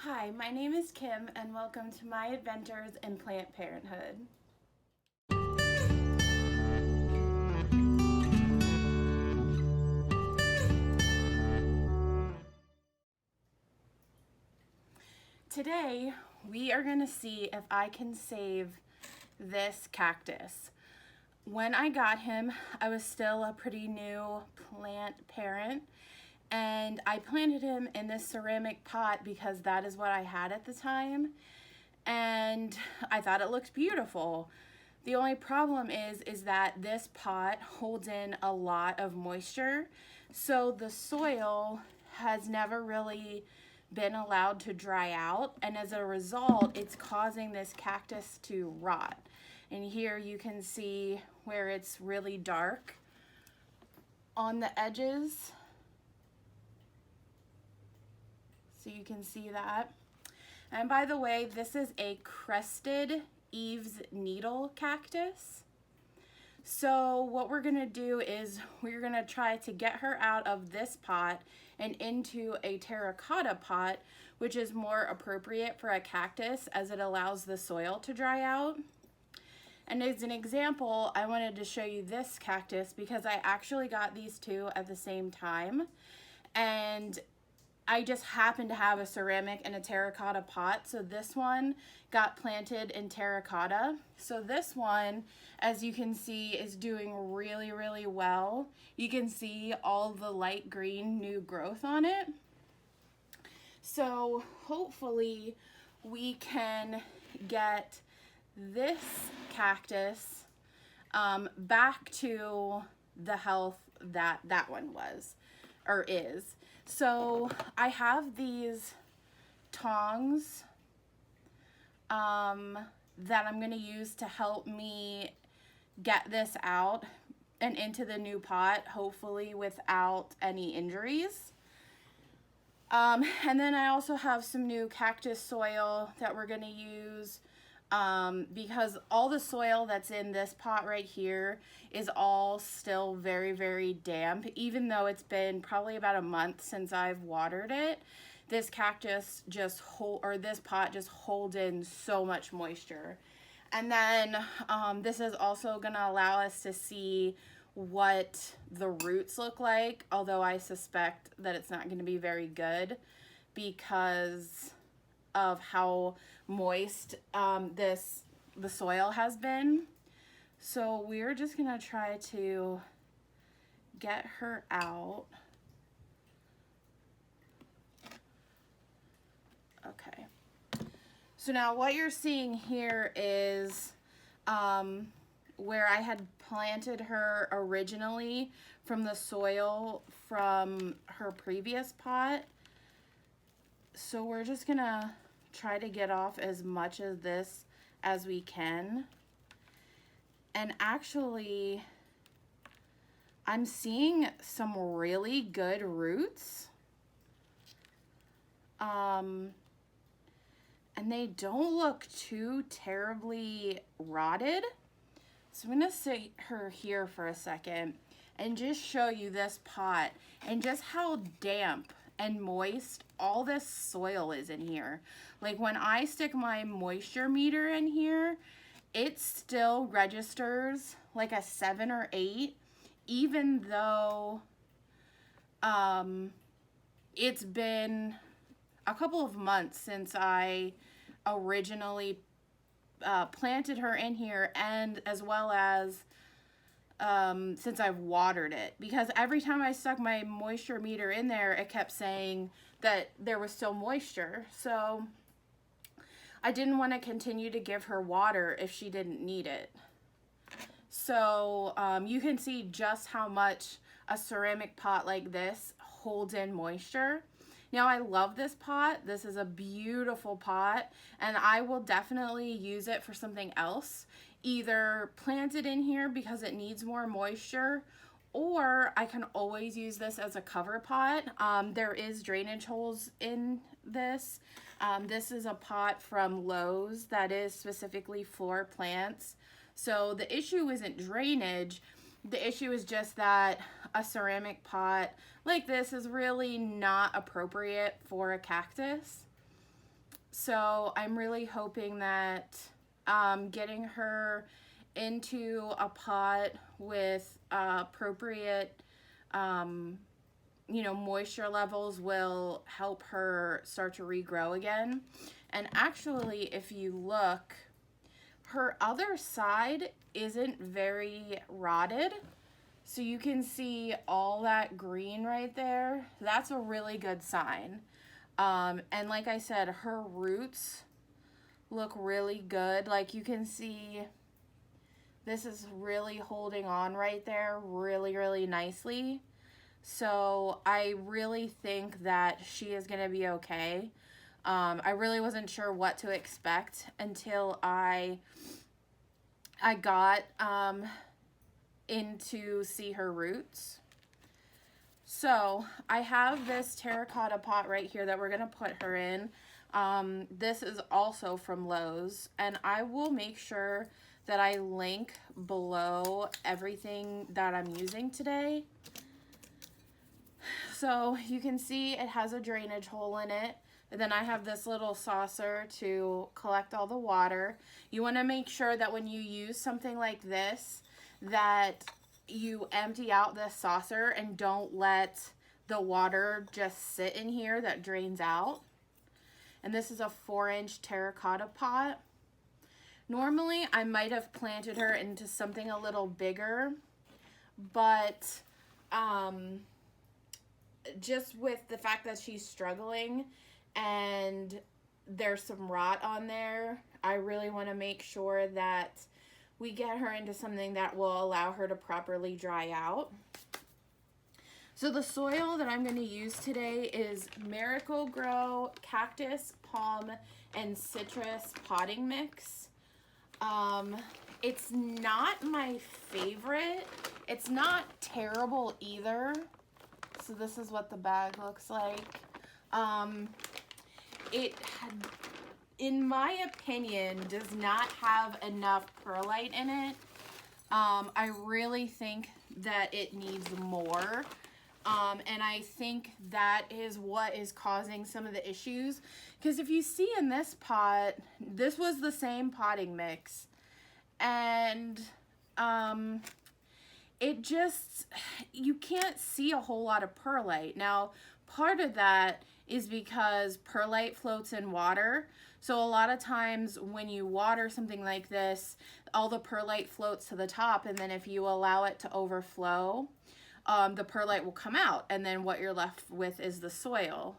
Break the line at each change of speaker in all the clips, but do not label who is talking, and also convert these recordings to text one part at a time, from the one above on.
Hi, my name is Kim and welcome to my adventures in Plant Parenthood. Today, we are going to see if I can save this cactus. When I got him, I was still a pretty new plant parent, and I planted him in this ceramic pot because that is what I had at the time, and I thought it looked beautiful. The only problem is that this pot holds in a lot of moisture, so the soil has never really been allowed to dry out, and as a result, it's causing this cactus to rot. And here you can see where it's really dark on the edges. So you can see that. And by the way, this is a crested Eve's needle cactus. So what we're gonna do is we're gonna try to get her out of this pot and into a terracotta pot, which is more appropriate for a cactus as it allows the soil to dry out. And as an example, I wanted to show you this cactus because I actually got these two at the same time. And I just happened to have a ceramic and a terracotta pot. So this one got planted in terracotta. So this one, as you can see, is doing really, really well. You can see all the light green new growth on it. So hopefully we can get this cactus back to the health that that one was or is. So I have these tongs that I'm going to use to help me get this out and into the new pot, hopefully without any injuries. And then I also have some new cactus soil that we're going to use because all the soil that's in this pot right here is all still very, very damp. Even though it's been probably about a month since I've watered it, this cactus just this pot just holds in so much moisture. And then this is also going to allow us to see what the roots look like, although I suspect that it's not going to be very good because of how moist the soil has been. So we're just gonna try to get her out. Okay. So now what you're seeing here is where I had planted her originally from the soil from her previous pot. So we're just gonna try to get off as much of this as we can. And actually, I'm seeing some really good roots. And they don't look too terribly rotted. So I'm gonna sit her here for a second and just show you this pot and just how damp and moist all this soil is in here. Like when I stick my moisture meter in here, it still registers like a 7 or 8, even though it's been a couple of months since I originally planted her in here, and as well as since I've watered it, because every time I stuck my moisture meter in there, it kept saying that there was still moisture. So I didn't want to continue to give her water if she didn't need it. So you can see just how much a ceramic pot like this holds in moisture. Now I love this pot. This is a beautiful pot, and I will definitely use it for something else. Either plant it in here because it needs more moisture, or I can always use this as a cover pot. There is drainage holes in this. This is a pot from Lowe's that is specifically for plants. So the issue isn't drainage. The issue is just that a ceramic pot like this is really not appropriate for a cactus. So I'm really hoping that getting her into a pot with appropriate moisture levels will help her start to regrow again. And actually, if you look, her other side isn't very rotted. So you can see all that green right there. That's a really good sign. And like I said, her roots look really good. Like you can see, this is really holding on right there really, really nicely. So I really think that she is going to be okay. I really wasn't sure what to expect until I got in to see her roots. So I have this terracotta pot right here that we're going to put her in. This is also from Lowe's, and I will make sure that I link below everything that I'm using today. So you can see it has a drainage hole in it. And then I have this little saucer to collect all the water. You want to make sure that when you use something like this, that you empty out this saucer and don't let the water just sit in here that drains out. And this is a 4-inch terracotta pot. Normally I might have planted her into something a little bigger, but just with the fact that she's struggling and there's some rot on there, I really want to make sure that we get her into something that will allow her to properly dry out. So the soil that I'm going to use today is Miracle-Gro Cactus, Palm, and Citrus potting mix. It's not my favorite. It's not terrible either. So this is what the bag looks like. It, in my opinion, does not have enough perlite in it. I really think that it needs more. And I think that is what is causing some of the issues. Because if you see in this pot, this was the same potting mix. And it just, you can't see a whole lot of perlite. Now, part of that is because perlite floats in water. So a lot of times when you water something like this, all the perlite floats to the top, and then if you allow it to overflow, the perlite will come out, and then what you're left with is the soil.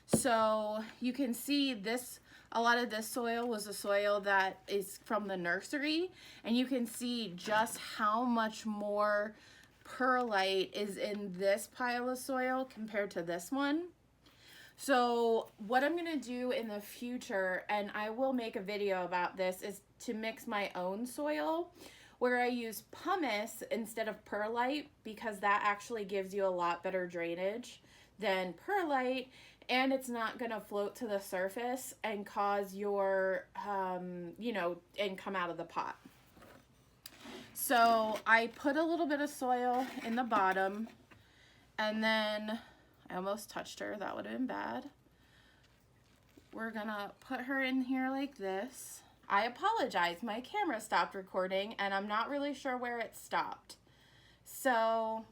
So you can see this, a lot of this soil was the soil that is from the nursery, and you can see just how much more perlite is in this pile of soil compared to this one. So what I'm going to do in the future, and I will make a video about this, is to mix my own soil where I use pumice instead of perlite, because that actually gives you a lot better drainage than perlite, and it's not going to float to the surface and cause your, and come out of the pot. So I put a little bit of soil in the bottom, and then I almost touched her. That would have been bad. We're gonna put her in here like this. I apologize. My camera stopped recording, and I'm not really sure where it stopped. So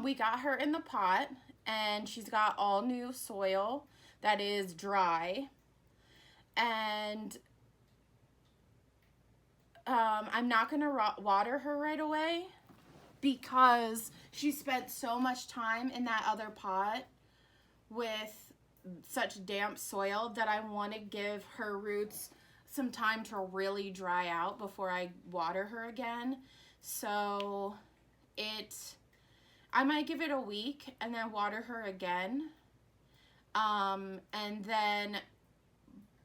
we got her in the pot, and she's got all new soil that is dry. And I'm not gonna water her right away, because she spent so much time in that other pot with such damp soil that I want to give her roots some time to really dry out before I water her again. So I might give it a week and then water her again. And then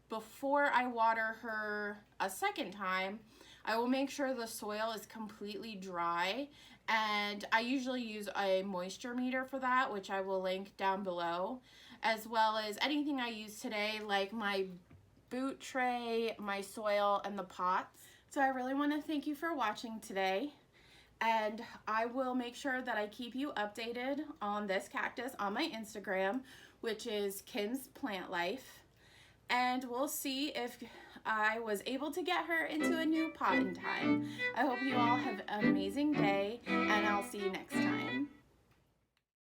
before I water her a second time, I will make sure the soil is completely dry, and I usually use a moisture meter for that, which I will link down below, as well as anything I use today, like my boot tray, my soil, and the pots. So I really want to thank you for watching today, and I will make sure that I keep you updated on this cactus on my Instagram, which is Kim's Plant Life. and we'll see if I was able to get her into a new pot in time. I hope you all have an amazing day, and I'll see you next time.